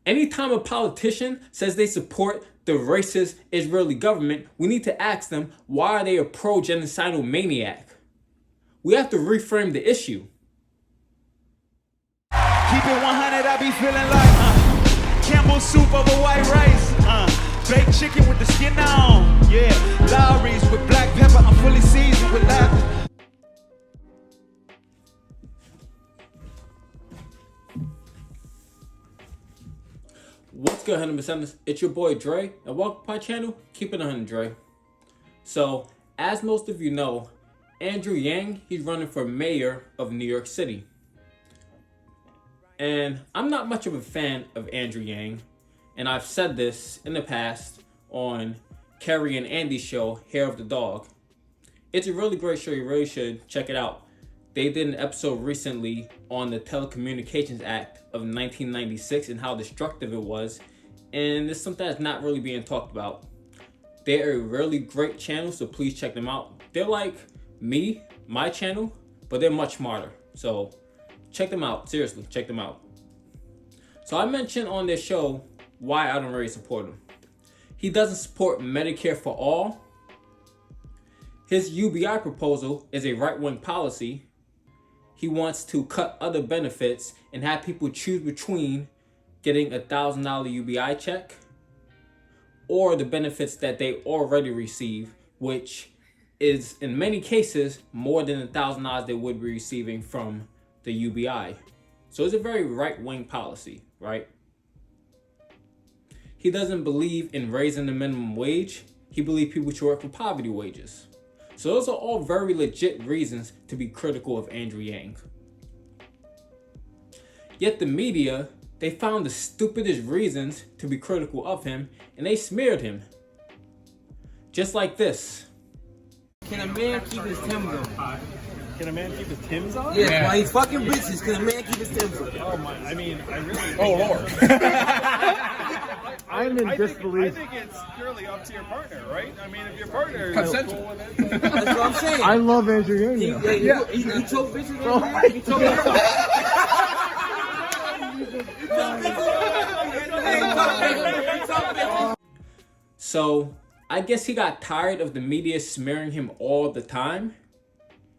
Anytime a politician says they support the racist Israeli government, we need to ask them, why are they a pro-genocidal maniac? We have to reframe the issue. Keep it 100, I be feeling like Campbell soup over white rice, baked chicken with the skin on, yeah, Lowry's with black pepper, I'm fully seasoned with that. What's good, 100%ers? It's your boy Dre, and welcome to my channel, Keep It 100 Dre. So, as most of you know, Andrew Yang, he's running for mayor of New York City. And I'm not much of a fan of Andrew Yang, and I've said this in the past on Kerry and Andy's show, Hair of the Dog. It's a really great show, you really should check it out. They did an episode recently on the Telecommunications Act of 1996 and how destructive it was, and it's something that's not really being talked about. They're a really great channel, so please check them out. They're like me, my channel, but they're much smarter. So check them out, seriously, check them out. So I mentioned on this show why I don't really support him. He doesn't support Medicare for all. His UBI proposal is a right-wing policy. He wants to cut other benefits and have people choose between getting a $1,000 UBI check or the benefits that they already receive, which is in many cases more than $1,000 they would be receiving from the UBI. So it's a very right-wing policy, right? He doesn't believe in raising the minimum wage. He believes people should work for poverty wages. So those are all very legit reasons to be critical of Andrew Yang. Yet the media, they found the stupidest reasons to be critical of him, and they smeared him. Just like this. Can a man keep his Timbs on? Can a man keep his Timbs on? Yeah, while he's fucking bitches, can a man keep his Timbs on? Oh my, I mean, I really... Oh, Lord. I'm in disbelief. I think it's purely up to your partner, right? I mean, if your partner is Consensual. cool with it... That's what I'm saying. I love Andrew Yang. He choke bitches on here. He choke bitches. So I guess he got tired of the media smearing him all the time,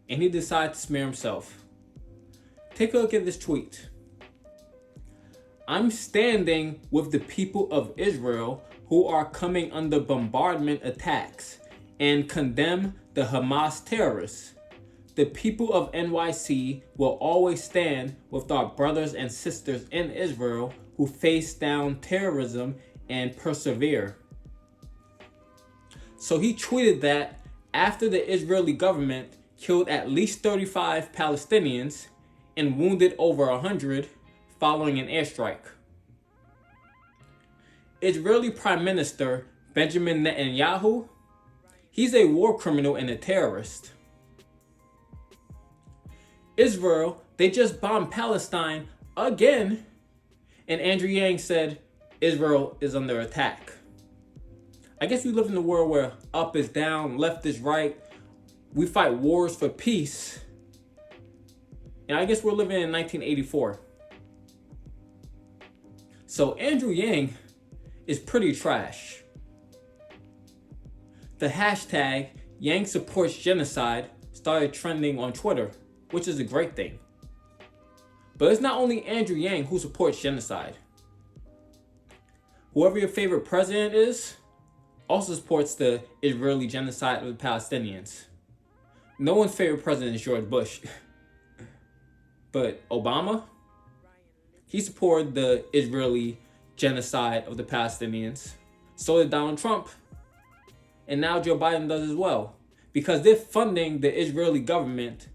and he decided to smear himself. Take a look at this tweet. I'm standing with the people of Israel who are coming under bombardment attacks and condemn the Hamas terrorists. The people of NYC will always stand with our brothers and sisters in Israel who face down terrorism and persevere. So he tweeted that after the Israeli government killed at least 35 Palestinians and wounded over 100 following an airstrike. Israeli Prime Minister Benjamin Netanyahu, he's a war criminal and a terrorist. Israel, they just bombed Palestine again, and Andrew Yang said Israel is under attack. I guess we live in a world where up is down, left is right. We fight wars for peace. And I guess we're living in 1984. So Andrew Yang is pretty trash. The hashtag Yang supports genocide started trending on Twitter, which is a great thing. But it's not only Andrew Yang who supports genocide. Whoever your favorite president is also supports the Israeli genocide of the Palestinians. No one's favorite president is George Bush. But Obama, he supported the Israeli genocide of the Palestinians. So did Donald Trump. And now Joe Biden does as well. Because they're funding the Israeli government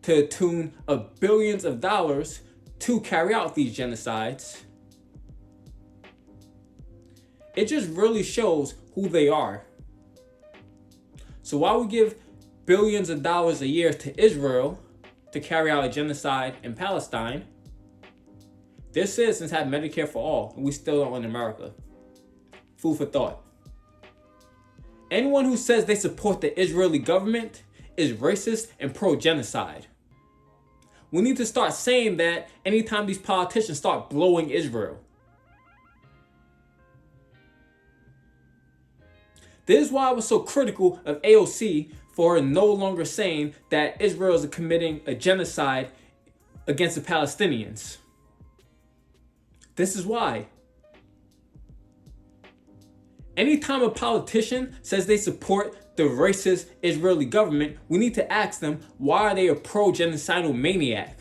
to the tune of billions of dollars to carry out these genocides. It just really shows who they are. So while we give billions of dollars a year to Israel to carry out a genocide in Palestine, their citizens have Medicare for all, and we still don't in America. Food for thought. Anyone who says they support the Israeli government is racist and pro-genocide. We need to start saying that anytime these politicians start blowing Israel. This is why I was so critical of AOC for no longer saying that Israel is committing a genocide against the Palestinians. This is why. Anytime a politician says they support the racist Israeli government, we need to ask them, why are they a pro-genocidal maniac?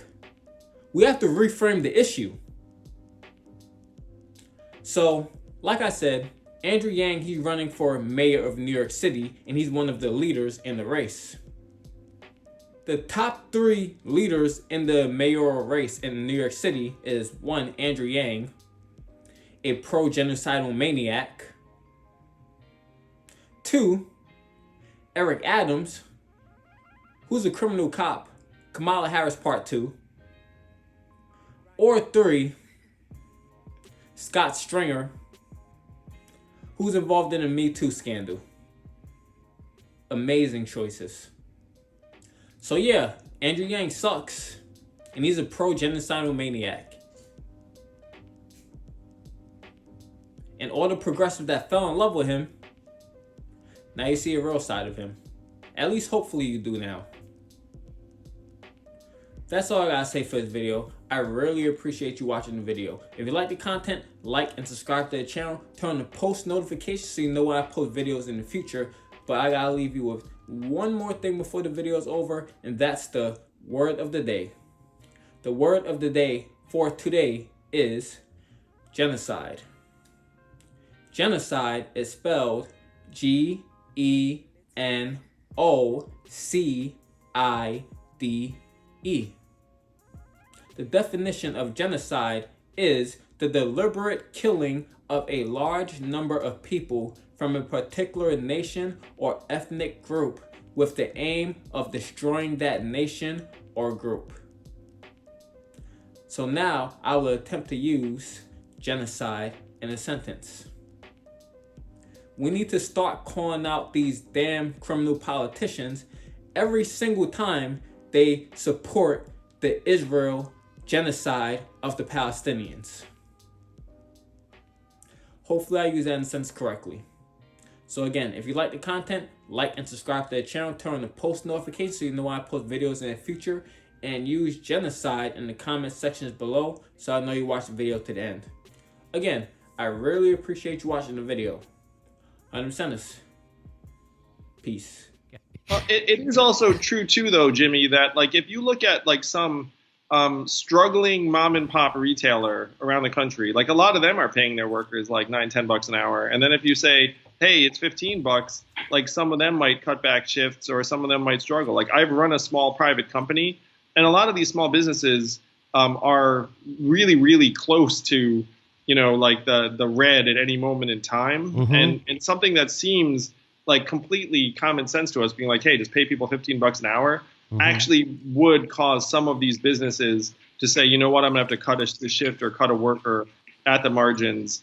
We have to reframe the issue. So, like I said, Andrew Yang, he's running for mayor of New York City, and he's one of the leaders in the race. The top 3 leaders in the mayoral race in New York City is 1, Andrew Yang, a pro-genocidal maniac. 2, Eric Adams, who's a criminal cop, Kamala Harris Part 2. Or 3, Scott Stringer, who's involved in a Me Too scandal. Amazing choices. So yeah, Andrew Yang sucks, and he's a pro-genocidal maniac. And all the progressives that fell in love with him, now you see a real side of him. At least hopefully you do now. That's all I gotta say for this video. I really appreciate you watching the video. If you like the content, like and subscribe to the channel. Turn on the post notifications so you know when I post videos in the future. But I gotta leave you with one more thing before the video is over, and that's the word of the day. The word of the day for today is genocide. Genocide is spelled Genocide. The definition of genocide is the deliberate killing of a large number of people from a particular nation or ethnic group with the aim of destroying that nation or group. So now I will attempt to use genocide in a sentence. We need to start calling out these damn criminal politicians every single time they support the Israel genocide of the Palestinians. Hopefully I use that in a sentence correctly. So again, if you like the content, like and subscribe to the channel. Turn on the post notifications so you know when I post videos in the future. And use genocide in the comment sections below so I know you watched the video to the end. Again, I really appreciate you watching the video. 100%. Peace. It is also true too, though, Jimmy, that like if you look at like some struggling mom and pop retailer around the country, like a lot of them are paying their workers like $9-10 an hour, and then if you say, hey, it's $15, like some of them might cut back shifts or some of them might struggle. Like I've run a small private company, and a lot of these small businesses are really, really close to, you know, like the red at any moment in time. Mm-hmm. And something that seems like completely common sense to us, being like, hey, just pay people $15 an hour, mm-hmm. actually would cause some of these businesses to say, you know what, I'm gonna have to cut a shift or cut a worker at the margins.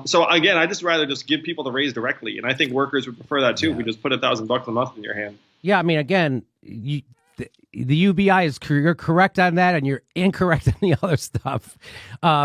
So again, I just rather just give people the raise directly, and I think workers would prefer that too. If we just put $1,000 a month in your hand. Yeah, I mean, again, the UBI is you're correct on that, and you're incorrect on the other stuff.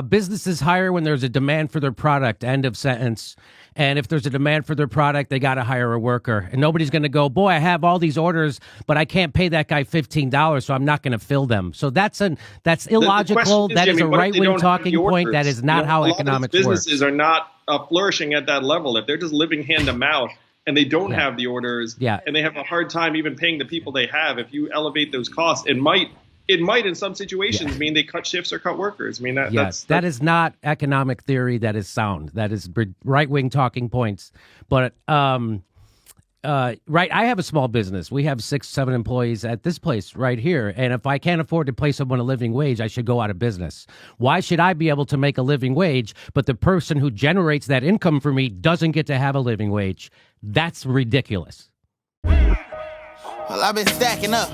Businesses hire when there's a demand for their product. End of sentence. And if there's a demand for their product, they got to hire a worker. And nobody's going to go, boy, I have all these orders, but I can't pay that guy $15, so I'm not going to fill them. So that's illogical. That is a right-wing talking point. That is not how economics works. Businesses are not flourishing at that level. If they're just living hand to mouth and they don't have the orders, and they have a hard time even paying the people they have, if you elevate those costs, it might in some situations mean they cut shifts or cut workers. I mean, that is not economic theory. That is sound. That is right-wing talking points. But right, I have a small business. We have 6-7 employees at this place right here. And if I can't afford to pay someone a living wage, I should go out of business. Why should I be able to make a living wage, but the person who generates that income for me doesn't get to have a living wage? That's ridiculous. Well, I've been stacking up.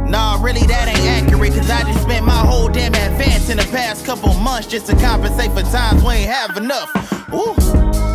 Nah, really, that ain't accurate, cause I just spent my whole damn advance in the past couple months just to compensate for times we ain't have enough. Ooh.